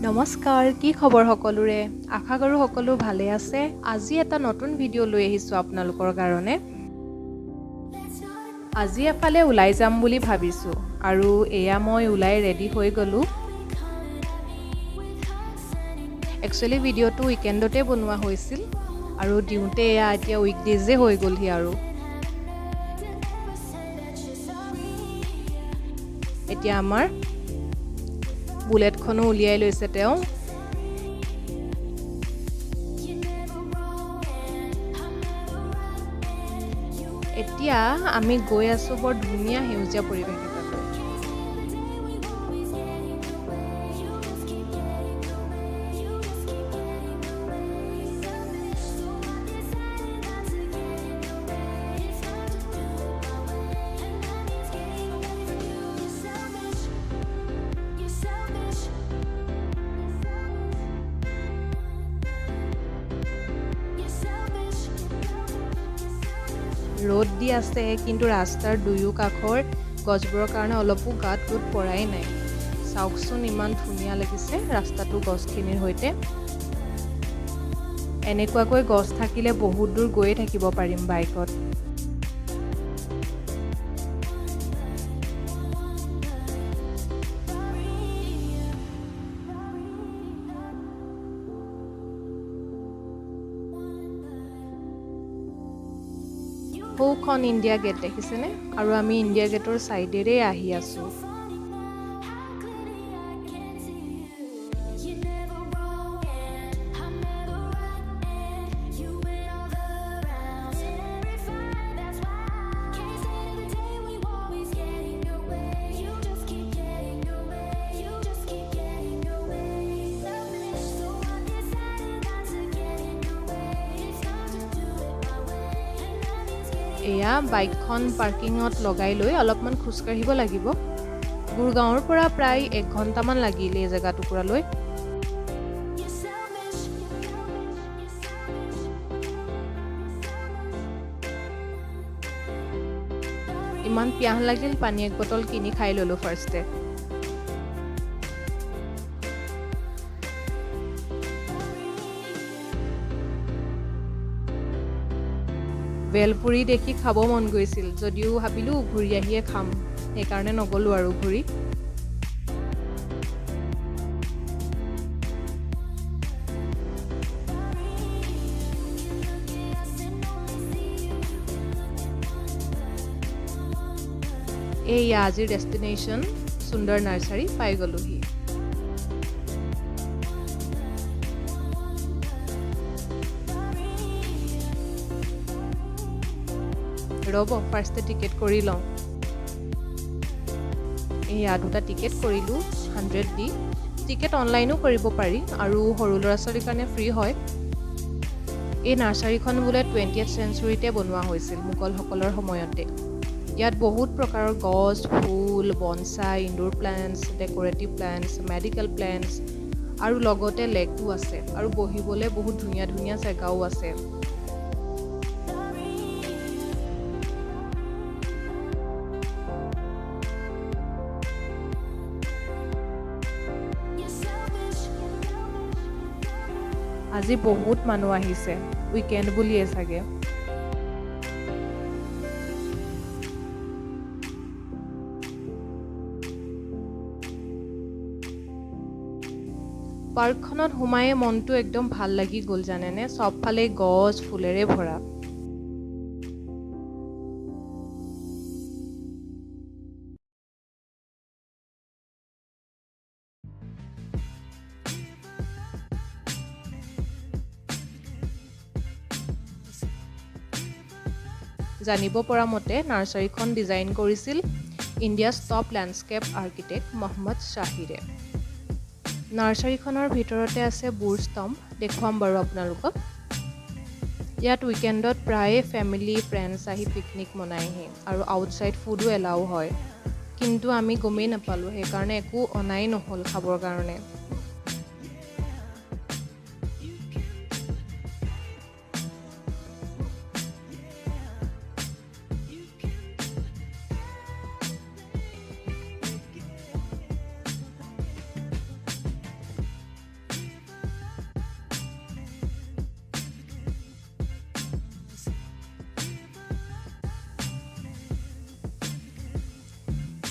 নমস্কাৰ, কি খবৰ সকলোৰে? আশা কৰো সকলো ভালে আছে। আজি এটা নতুন ভিডিঅ' লৈ আহিছো আপোনালোকৰ কাৰণে। আজি এফালে ওলাই যাম বুলি ভাবিছো আৰু এয়া মই ওলাই ৰেডি হৈ গলো। একচুৱেলি ভিডিঅ'টো উইকেণ্ডতে বনোৱা হৈছিল আৰু দিওঁতে এয়া এতিয়া উইকডেজে হৈ গ'লহি আৰু। এতিয়া আমাৰ বুলেটখনো উলিয়াই লৈছে তেওঁ। এতিয়া আমি গৈ আছো বৰ ধুনীয়া সেউজীয়া পৰিৱেশ এটালৈ। ৰ'দ দি আছে কিন্তু ৰাস্তাৰ দুয়ো কাষৰ গছবোৰৰ কাৰণে অলপো গাত ৰ'দ পৰাই নাই। চাওকচোন ইমান ধুনীয়া লাগিছে ৰাস্তাটো গছখিনিৰ সৈতে। এনেকুৱাকৈ গছ থাকিলে বহুত দূৰ গৈয়ে থাকিব পাৰিম বাইকত। সৌখন ইণ্ডিয়া গেট দেখিছেনে? আৰু আমি ইণ্ডিয়া গেটৰ ছাইডেৰে আহি আছোঁ। এয়া বাইকখন পাৰ্কিঙত লগাই লৈ অলপমান খোজকাঢ়িব লাগিব। গুৰগাঁৱৰ পৰা প্ৰায় 1 ঘণ্টামান লাগিল এই জেগা টুকুৰালৈ। ইমান পিয়াহ লাগিল, পানী 1 বটল কিনি খাই ল'লো ফাৰ্ষ্টে। ভেলপুৰি দেখি খাব মন গৈছিল, যদিও ভাবিলোঁ ঘূৰি আহিয়ে খাম, সেইকাৰণে নগ'লোঁ আৰু ঘূৰি। এইয়া আজিৰ ডেষ্টিনেশ্যন সুন্দৰনাৰ্চাৰী পাই গ'লোহি। ৰ'ব ফাৰ্ষ্টে টিকেট কৰি লওঁ। এয়া 2টা টিকেট কৰিলোঁ 100 দি। টিকেট অনলাইনো কৰিব পাৰি আৰু সৰু ল'ৰা ছোৱালীৰ কাৰণে ফ্ৰী হয়। এই নাৰ্চাৰীখন বোলে 20th চেঞ্চুৰীতে বনোৱা হৈছিল, মোগলসকলৰ সময়তে। ইয়াত বহুত প্ৰকাৰৰ গছ, ফুল, bonsai, indoor plants, decorative plants, medical plants আৰু লগতে লেকো আছে আৰু বহিবলৈ বহুত ধুনীয়া ধুনীয়া জেগাও আছে। আজি বহুত মানুহ আহিছে, উইকেণ্ড বুলিয়ে চাগে। পাৰ্কখনত সোমায়ে মনটো একদম ভাল লাগি গ'ল জানেনে? চবফালে গছ ফুলেৰে ভৰা। জানিব পৰা মতে নাৰ্চাৰীখন ডিজাইন কৰিছিল India's top landscape architect Mohammad শ্বাহিৰে। নাৰ্চাৰীখনৰ ভিতৰতে আছে বুৰ স্তম্ভ, দেখুৱাম বাৰু আপোনালোকক। ইয়াত উইকেণ্ডত প্ৰায়ে ফেমিলি ফ্ৰেণ্ডছ আহি পিকনিক মনাইহি আৰু আউটছাইড ফুডো এলাও হয়, কিন্তু আমি গমেই নাপালোঁ, সেইকাৰণে একো অনাই নহ'ল খাবৰ কাৰণে।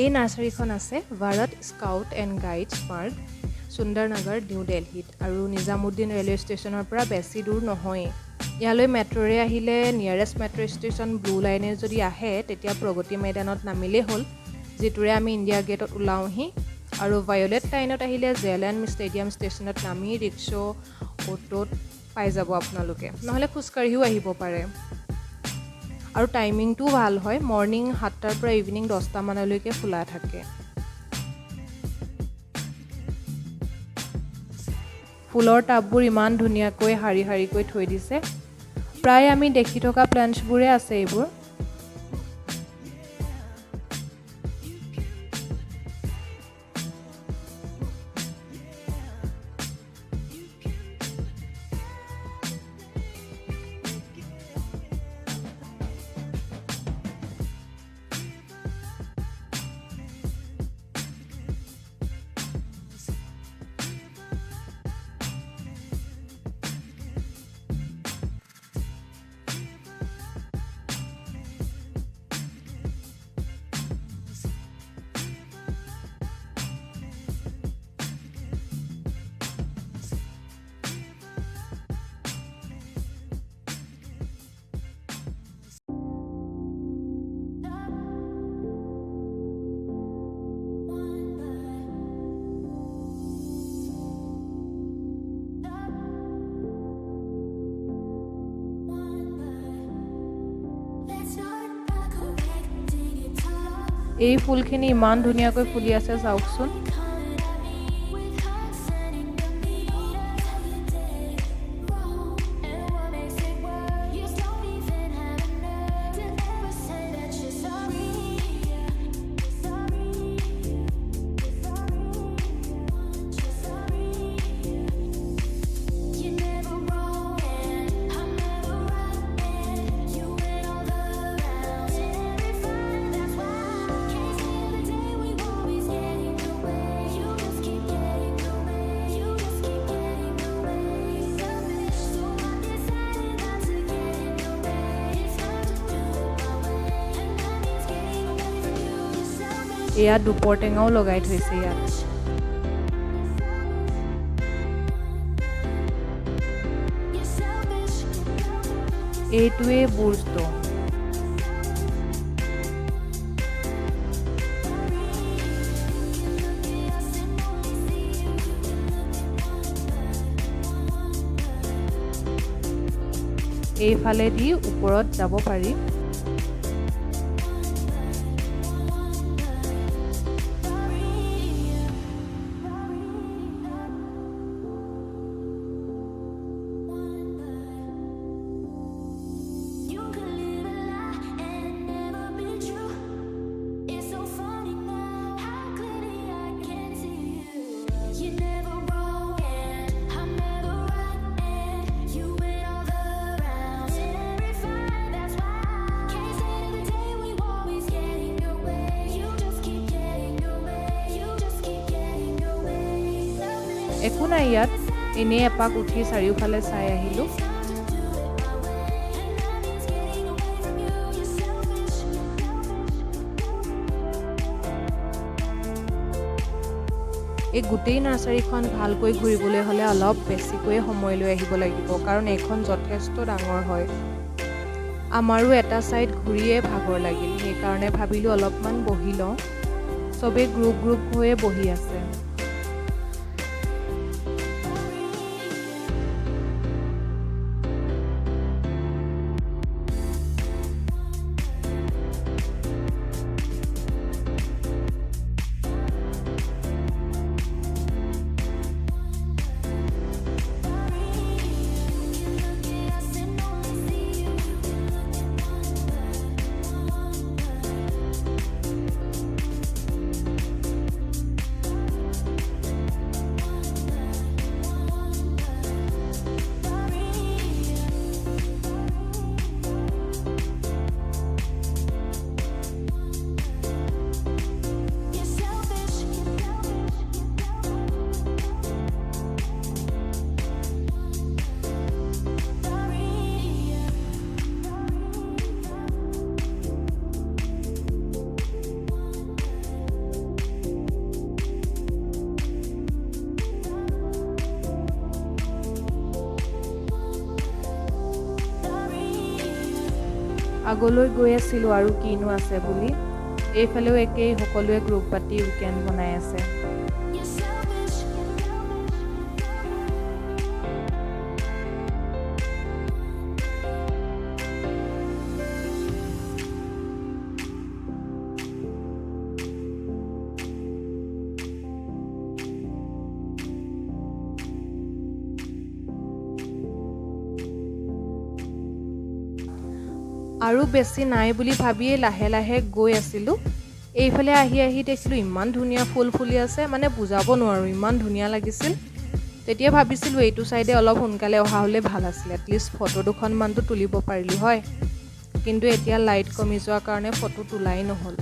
এই নাৰ্চাৰীখন আছে Bharat scout and guides Marg, সুন্দৰনগৰ, new দিল্লীত, আৰু নিজামুদ্দিন ৰেলৱে ষ্টেচনৰ পৰা বেছি দূৰ নহয়। ইয়ালৈ মেট্ৰ'ৰে আহিলে নিয়াৰেষ্ট মেট্ৰ' ষ্টেচন ব্লু লাইনে যদি আহে তেতিয়া প্ৰগতি ময়দানত নামিলেই হ'ল, যিটোৰে আমি ইণ্ডিয়া গেটত ওলাওঁহি, আৰু ভায়লেট লাইনত আহিলে জেলেন ষ্টেডিয়াম ষ্টেচনত নামি ৰিক্সা অ'টোত পাই যাব আপোনালোকে, নহ'লে খোজকাঢ়িও আহিব পাৰে। আৰু টাইমিংটোও ভাল হয়, মৰ্ণিং 7টাৰ পৰা ইভিনিং 10টা মানলৈকে খোলা থাকে। ফুলৰ টাববোৰ ইমান ধুনীয়াকৈ শাৰী শাৰীকৈ থৈ দিছে, প্ৰায় আমি দেখি থকা প্লেণ্টছবোৰে আছে এইবোৰ। এই ফুলখিনি ইমান ধুনীয়াকৈ ফুলি আছে চাওকচোন। এয়া দুপৰ টেঙাও লগাই থৈছে ইয়াত। এইটোৱে বুৰষ্টোন। এইফালেদি ওপৰত যাব পাৰি। একো নাই ইয়াত, এনেই এপাক উঠি চাৰিওফালে চাই আহিলোঁ। এই গোটেই নাৰ্চাৰীখন ভালকৈ ঘূৰিবলৈ হ'লে অলপ বেছিকৈ সময় লৈ আহিব লাগিব, কাৰণ এইখন যথেষ্ট ডাঙৰ হয়। আমাৰো এটা ছাইড ঘূৰিয়ে ভাগৰ লাগিল, সেইকাৰণে ভাবিলোঁ অলপমান বহি লওঁ। চবেই গ্ৰুপ গ্ৰুপ হৈয়ে বহি আছে। আগলৈ গৈ আছিলোঁ আৰু কিনো আছে বুলি। এইফালেও একেই, সকলোৱে গ্ৰুপ পাতি উইকেণ্ড বনাই আছে। আৰু বেছি নাই বুলি ভাবিয়ে লাহে লাহে গৈ আছিলোঁ। এইফালে আহি আহি দেখিলোঁ ইমান ধুনীয়া ফুল ফুলি আছে, মানে বুজাব নোৱাৰোঁ, ইমান ধুনীয়া লাগিছিল। তেতিয়া ভাবিছিলোঁ এইটো চাইডে অলপ সোনকালে অহা হ'লে ভাল আছিলে, এটলিষ্ট ফটো দুখনমানটো তুলিব পাৰিলোঁ হয়। কিন্তু এতিয়া লাইট কমি যোৱাৰ কাৰণে ফটো তোলাই নহ'ল।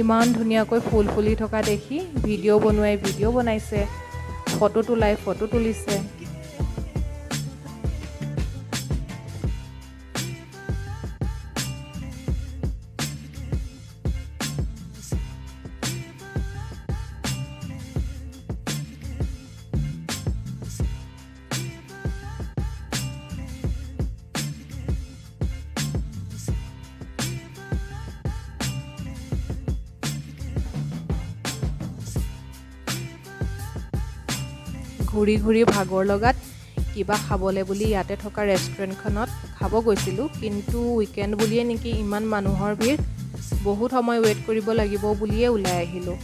ইমান ধুনীয়াকৈ ফুল ফুলি থকা দেখি ভিডিঅ' বনোৱাই ভিডিঅ' বনাইছে, ফটো তোলাই ফটো তুলিছে। ঘূৰি ঘূৰি ভাগৰ লগাত কিবা খাবলৈ বুলি ইয়াতে থকা ৰেষ্টুৰেণ্টখনত খাব গৈছিলোঁ, কিন্তু উইকেণ্ড বুলিয়ে নেকি ইমান মানুহৰ ভিৰ, বহুত সময় ৱেইট কৰিব লাগিব বুলিয়ে ওলাই আহিলোঁ।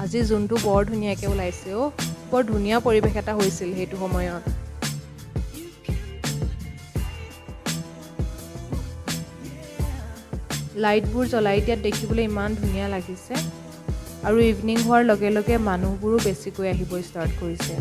আজি যোনটো বৰ ধুনীয়াকৈ ওলাইছে অ', বৰ ধুনীয়া পৰিৱেশ এটা হৈছিল সেইটো সময়ত। লাইটবোৰ জ্বলাই দিয়াত দেখিবলৈ ইমান ধুনীয়া লাগিছে, আৰু ইভিনিং হোৱাৰ লগে লগে মানুহবোৰো বেছিকৈ আহিব ষ্টাৰ্ট কৰিছে।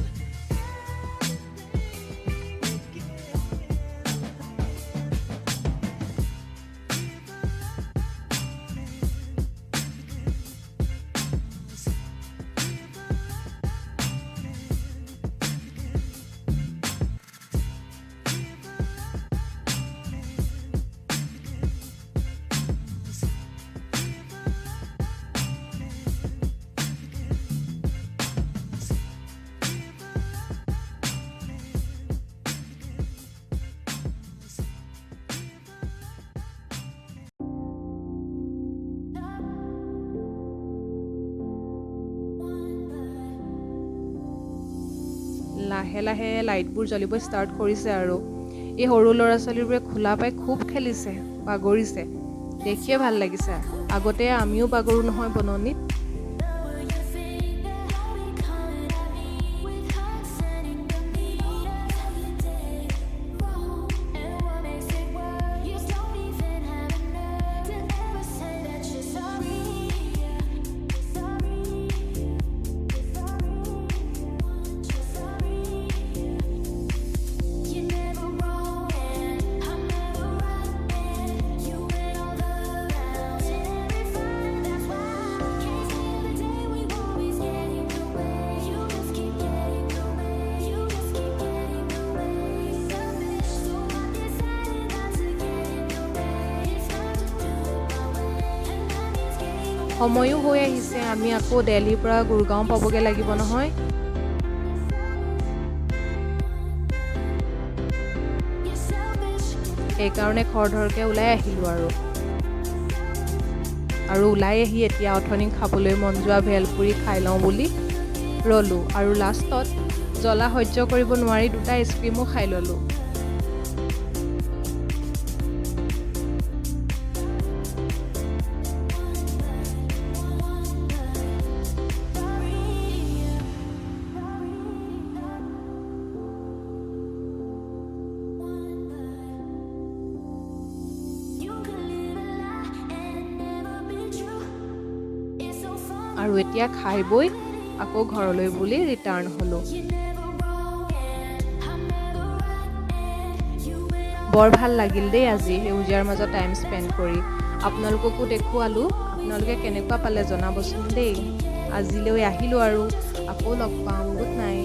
লাহে লাহে লাইটবোৰ জ্বলিব ষ্টাৰ্ট কৰিছে আৰু এই সৰু ল'ৰা ছোৱালীবোৰে খোলা পাই খুব খেলিছে, বাগৰিছে, দেখিয়ে ভাল লাগিছে। আগতে আমিও বাগৰো নহয় বননিত। সময়ো হৈ আহিছে, আমি আকৌ দিল্লীৰ পৰা গুৰগাঁও পাবগৈ লাগিব নহয়। সেইকাৰণে খৰধৰকৈ ওলাই আহিলোঁ আৰু ওলাই আহি এতিয়া অথনি খাবলৈ মন যোৱা ভেলপুৰি খাই লওঁ বুলি ৰ'লোঁ, আৰু লাষ্টত জ্বলা সহ্য কৰিব নোৱাৰি 2টা আইচক্ৰীমো খাই ল'লোঁ। আৰু এতিয়া খাই বৈ আকৌ ঘৰলৈ বুলি ৰিটাৰ্ণ হ'লোঁ। বৰ ভাল লাগিল দেই আজি সেউজীয়াৰ মাজত টাইম স্পেণ্ড কৰি। আপোনালোককো দেখুৱালোঁ, আপোনালোকে কেনেকুৱা পালে জনাবচোন দেই। আজিলৈ আহিলোঁ আৰু আকৌ লগ পাম। Good night.